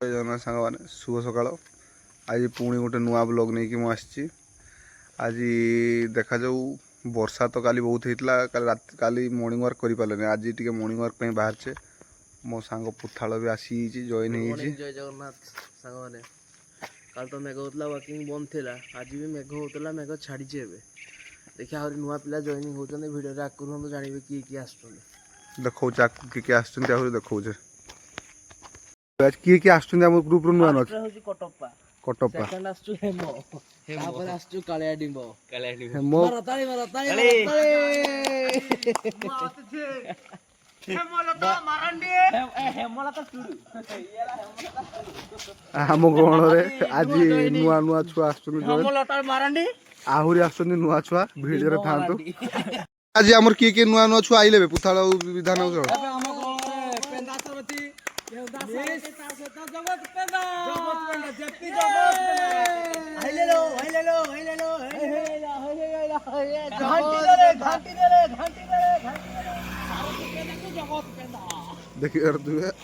जन सांग शुभ सकाळ आज पुणी गोटे नुआ ब्लॉग नहीं कि मुझे आज देखा जाऊ वर्षा तो काली बहुत होता काली मॉर्निंग वर्क कर पारे आज टी मॉर्निंग वर्क बाहर छे मो सांग पुथाल भी आसी जॉइन हो जय जगन्नाथ सांग कल तो मेघ होता वर्किंग बंद थी आज भी मेघ होता मेघ छाड़ी देखिए आहरी नुआ पिला जॉइनिंग होती भिडियो आगुरी जानवे किए किए आस देखो किए आस देखो आज किए किए आम ग्रुप रु नुआ कटप्पा कटप्पा कालिया डिंब हेमो आम गण आज नुआ नुआ छुआ आहरी आस नुआ छुआ भिडियो था आज आम किए किए नुआ नुआ छुआ आइले पुथाल विधान देखिए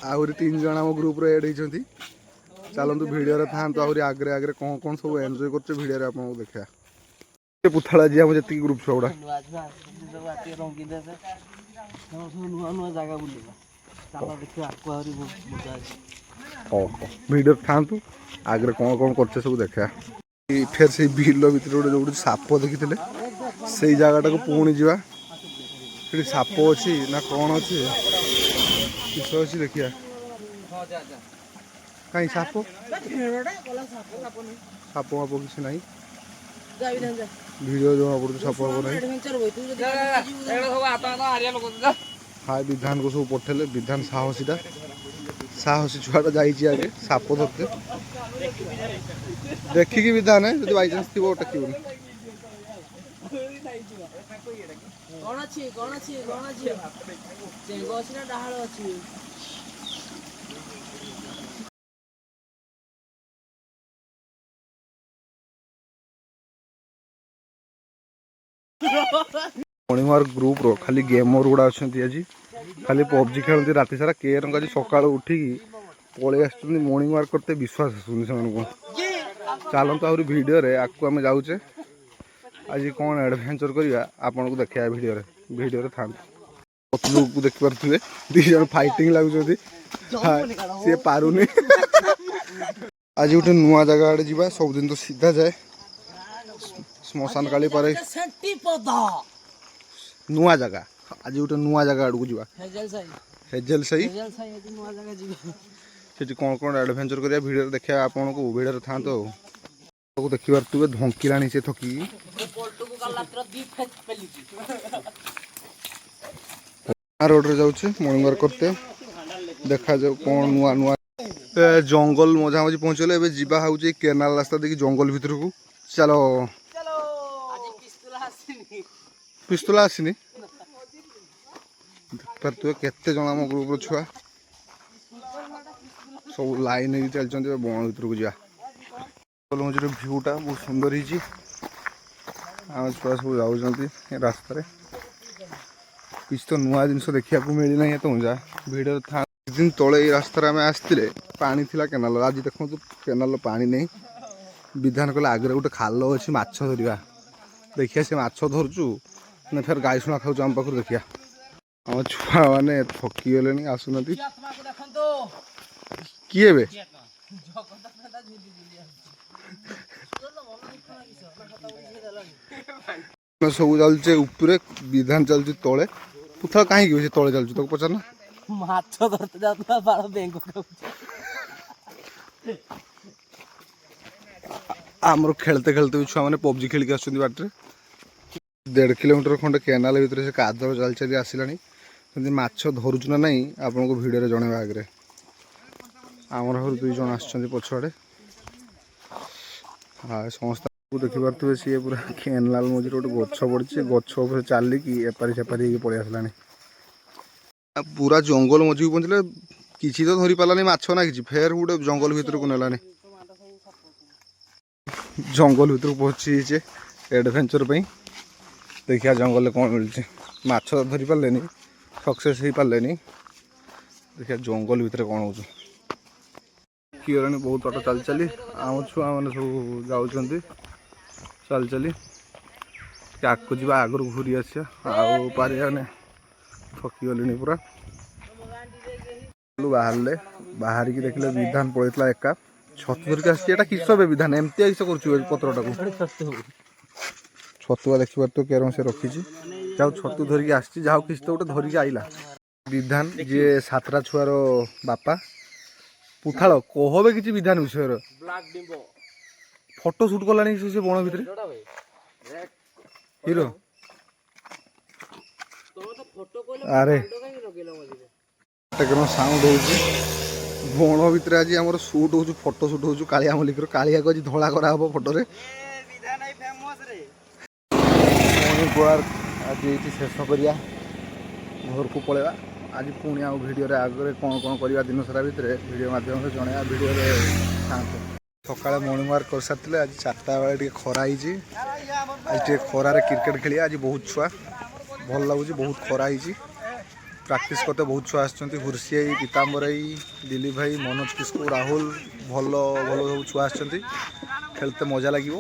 आहरी 3 जन आम ग्रुप एड होती चलतु भिडियो था आहरी आगे आगे कौन कौन सब एंजॉय कर भिडियो आप देखा पुथाला जी आम जी ग्रुप छुआ भिडियो था आगे कौन कौन कर सब देखा फिर से बिल भर जो साप देखी से जगटा को पुणी जा साप अच्छी ना कौन अच्छी किस अच्छी देखिए कहीं साप साप वाप किसी ना भिडियो जो पड़े साप वाप ना हाँ विधान को सब पठेले विधान साहसीटा साहसी छुआटा जाइए आगे साप धरते देखिकी विधान है जो बाईचान्स थी टेक मॉर्निंग वर्क ग्रुप रो खाली गेमर गुड़ा अच्छा आज खाली पबजी खेलती राति सारा के आज सका उठिकी पलि आस मॉर्निंग वर्क करते विश्वास आसुनि से चलते आहरी भिडियो आपको आम जाऊे आज कौन एडवेंचर करवा आपन को देखा भिडियो था को देखिपे दीज फाइटिंग लगुच सी पारुनी आज गोटे नुआ जगह आड़े जा सब दिन तो सीधा जाए श्मशान काली पर नुआ जगह आज गोटे नुआ जगह आड़ को जा हेजेल सही कौन कौन एडवेंचर करिया भिडियो देखा आपन को भिडियो था तो देखिए तुवे धंकिलाणी से थकी रोड रे जाऊे मॉर्निंग वर्क करते देखा जाऊ कौन नुआ नुआ जंगल मझा मझी पहुँचले ए जीवा हूँ केनाल रास्ता देखिए जंगल भितर को चलो पिस्तुला आसनी तुवे केते जन आम ग्रुप छुआ सब लाइन चलते बण भर को जा मझे भ्यूटा बहुत सुंदर ही आम छुआ सब जाऊँ रास्तार किसी तो नुआ जिन देखा मिलना है तो जा भिडियो था दिन तले रास्तार आम आसते पानी थिला केनाल आज देखो केनाल पानी नहीं विधान कले आगे गोटे खाल अच्छी माछ धरवा देखिए से माछ धरचु ना फिर गाई शुणा खाऊ आम पाखर देखिया आम छुआ मैंने थकी गले आसुना किए सब चलचे उपरे विधान चलती तले पुथल कहीं तले चलती तो पचारना आमर खेलते खेलते भी छुआ मैंने पबजी खेलिक आसुच्च बाटे 1.5 किलोमीटर खंडे केनाल भितर से कादर चल चली आसला माछ धरुच ना नहीं आपन को भिडियो जनवा आगे आमर हर 2 जन आसछन्ति पछाड़े हाँ समस्त देखिपे सी पूरा केनाल मझे गोटे गछ पड़ी गछ चलिकी एपारी सेपारी पलि आसला पूरा जंगल मझी पहुँचले किसी तो धरी पारानी माछ ना कि फेर गोटे जंगल भितर को नेलानी जंगल भितर पहुँची एडवेंचर देखिया जंगल कौन मिलूँ माछ धरी पारे सक्सेस हो पारे देखिए जंगल भितर कौन हो ଥକିଗଲେଣି ବହୁତ ବାଟ ଚାଲି ଚାଲି। ଆମ ଛୁଆମାନେ ସବୁ ଯାଉଛନ୍ତି ଚାଲି ଚାଲି। ଆଗକୁ ଯିବା ଆଗରୁ ଘୁରି ଆସିବା ଆଉ ପାରିବାନେ ଥକିଗଲିଣି ପୁରା। ବାହାରିଲେ ବାହାରିକି ଦେଖିଲେ ବିଧାନ ପଳେଇଥିଲା ଏକା ଛତୁ ଧରିକି ଆସିଛି। ଏଇଟା କିସ ବେ ବିଧାନ ଏମିତି କିସ କରୁଛୁ ପତ୍ରଟାକୁ? ଛତୁଆ ଦେଖିପାରୁଥିବ କେରମ ସେ ରଖିଛି। ଯାଉ ଛତୁ ଧରିକି ଆସିଛି ଯାଉ କିଛି ତ ଗୋଟେ ଧରିକି ଆଇଲା। ବିଧାନ ଯିଏ 7ଟା ଛୁଆର ବାପା ପୁଥାଳ କହବେ କିଛି ବିଧାନ ବିଷୟରେ ଫଟୋ ସୁଟ୍ କଲାଣି ସେ ବଣ ଭିତରେ ହିରୋ। ଆରେ ସାଉଣ୍ଡ ହଉଛି ବଣ ଭିତରେ ଆଜି ଆମର ସୁଟ୍ ହଉଛି ଫଟୋ ସୁଟ୍ ହଉଛି କାଳିଆ ମଲ୍ଲିକର। କାଳିଆକୁ ଆଜି ଧଳା କରାହବ ଫଟୋରେ। ଆଜି ଏଇଠି ଶେଷ କରିବା ଘରକୁ ପଳେଇବା। ଆଜି ପୁଣି ଆଉ ଭିଡ଼ିଓରେ ଆଗରେ କ'ଣ କ'ଣ କରିବା ଦିନ ସାରା ଭିତରେ ଭିଡ଼ିଓ ମାଧ୍ୟମରେ ଜଣେଇବା। ଭିଡ଼ିଓରେ ଥାଆନ୍ତୁ। ସକାଳେ ମର୍ଣ୍ଣିଂ ୱାର୍କ କରିସାରିଥିଲେ। ଆଜି 4ଟା ବେଳେ ଟିକେ ଖରା ହେଇଛି। ଆଜି ଟିକେ ଖରାରେ କ୍ରିକେଟ୍ ଖେଳିବା। ଆଜି ବହୁତ ଛୁଆ ଭଲ ଲାଗୁଛି ବହୁତ ଖରା ହେଇଛି। ପ୍ରାକ୍ଟିସ୍ କରତେ ବହୁତ ଛୁଆ ଆସିଛନ୍ତି। ହୁର୍ସିଆଇ ପୀତାମ୍ବରାଇ ଦିଲ୍ଲୀପ ଭାଇ ମନୋଜ କିସ୍କୁ ରାହୁଲ ଭଲ ଭଲ ସବୁ ଛୁଆ ଆସିଛନ୍ତି। ଖେଳତେ ମଜା ଲାଗିବ।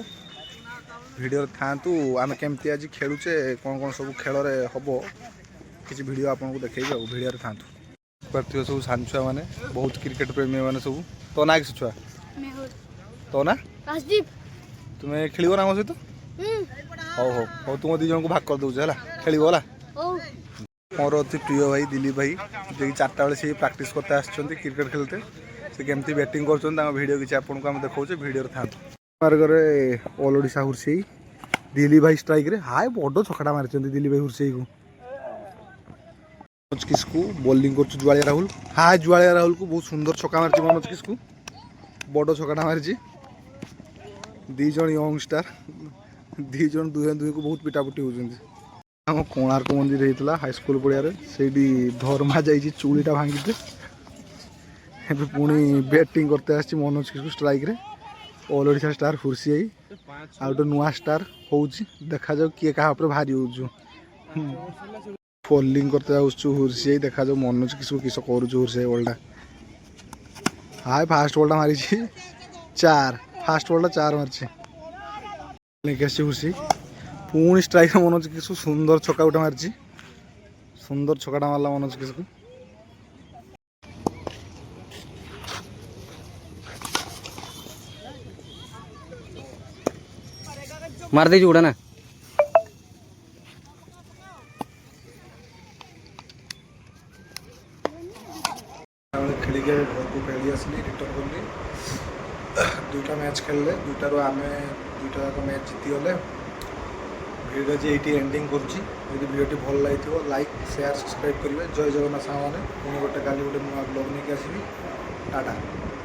ଭିଡ଼ିଓରେ ଥାଆନ୍ତୁ। ଆମେ କେମିତି ଆଜି ଖେଳୁଛେ କ'ଣ କ'ଣ ସବୁ ଖେଳରେ ହେବ କିଛି ଭିଡ଼ିଓ ଆପଣଙ୍କୁ ଦେଖେଇବି ଆଉ ଭିଡ଼ିଓରେ ଥାଆନ୍ତୁ। ପାରୁଥିବ ସବୁ ସାନ ଛୁଆମାନେ ବହୁତ କ୍ରିକେଟ୍ ପ୍ରେମୀ ମାନେ ସବୁ। ତୋ ନାଁ କିଛି ଛୁଆ? ତୋ ନା? ତୁମେ ଖେଳିବ ନା ଆମ ସହିତ? ହଉ ହଉ ହଉ ତୁମ 2 ଜଣଙ୍କୁ ଭାଗ କରିଦେଉଛି ହେଲା ଖେଳିବ ହେଲା। ମୋର ଅତି ପ୍ରିୟ ଭାଇ ଦିଲ୍ଲୀପ ଭାଇ ଯିଏକି 4ଟା ବେଳେ ସେ ପ୍ରାକ୍ଟିସ୍ କରତେ ଆସିଛନ୍ତି କ୍ରିକେଟ୍ ଖେଳତେ। ସେ କେମିତି ବ୍ୟାଟିଂ କରୁଛନ୍ତି ତାଙ୍କ ଭିଡ଼ିଓ କିଛି ଆପଣଙ୍କୁ ଆମେ ଦେଖାଉଛେ ଭିଡ଼ିଓରେ ଥାଆନ୍ତୁ। ମାର୍ଗରେ ଅଲ୍ ଓଡ଼ିଶା ହୁର୍ସିଆଇ ଦିଲ୍ଲୀପ ଭାଇ ଷ୍ଟ୍ରାଇକ୍ରେ ହାଏ ବଡ଼ ଛକାଟା ମାରିଛନ୍ତି ଦିଲ୍ଲୀପ ଭାଇ ହୁର୍ସିଆଇକୁ। ମନୋଜ କିସ୍କୁ ବୋଲିଂ କରୁଛୁ ଜୁଆଳିଆ ରାହୁଲ। ହାଏ ଜୁଆଳିଆ ରାହୁଲକୁ ବହୁତ ସୁନ୍ଦର ଛକା ମାରିଛି ମନୋଜ କିସ୍କୁ ବଡ଼ ଛକାଟା ମାରିଛି। 2 ଜଣ ୟଙ୍ଗ ଷ୍ଟାର 2 ଜଣ ଦୁହେଁକୁ ବହୁତ ପିଟାପିଟି ହେଉଛନ୍ତି। ଆମ କୋଣାର୍କ ମନ୍ଦିର ହେଇଥିଲା ହାଇସ୍କୁଲ ପଡ଼ିଆରେ ସେଇଠି ଧର୍ମା ଯାଇଛି ଚୁଳିଟା ଭାଙ୍ଗିତେ। ଏବେ ପୁଣି ବ୍ୟାଟିଂ କରତେ ଆସିଛି ମନୋଜ କିସ୍କୁ ଷ୍ଟ୍ରାଇକ୍ରେ। ଅଲ୍ ଓଡ଼ିଶା ଷ୍ଟାର ହୁର୍ସିଆଇ ଆଉ ଗୋଟେ ନୂଆ ଷ୍ଟାର ହେଉଛି ଦେଖାଯାଉ କିଏ କାହା ଉପରେ ଭାରି ହେଉଛୁ। ବୋଲିଂ করতে আসছু হুরসিয়াই দেখাযাও মনোজ কিছু কিস করুଛୁ হুরসিয়াই বলটা। হাই ফাস্ট বলটা মারিছি 4 ফাস্ট বলটা 4 মারছি নেকি আসছে হুরসিয়াই। পুଣି স্ট্রাইকরে মনোজ কিছু সুন্দর ছকা গোটা মারিছি। সুন্দর ছকাটা মারলা মনোজ কিছু। मार दीजिए उड़ा ना। खेलिके घरको फेरी आसली रिटर्न कली 2टा मैच खेलले 2टारू आमे 2टा जाक मैच जीतीगले। भिडियो जी ये एंडिंग करुँची। यदि भिडियो भल लगी लाइक शेयर सब्सक्राइब करेंगे। जय जगन्नाथ सामने पुणी गोटे काली गोटे नुआ ब्लॉग नहीं आसबि। टाटा।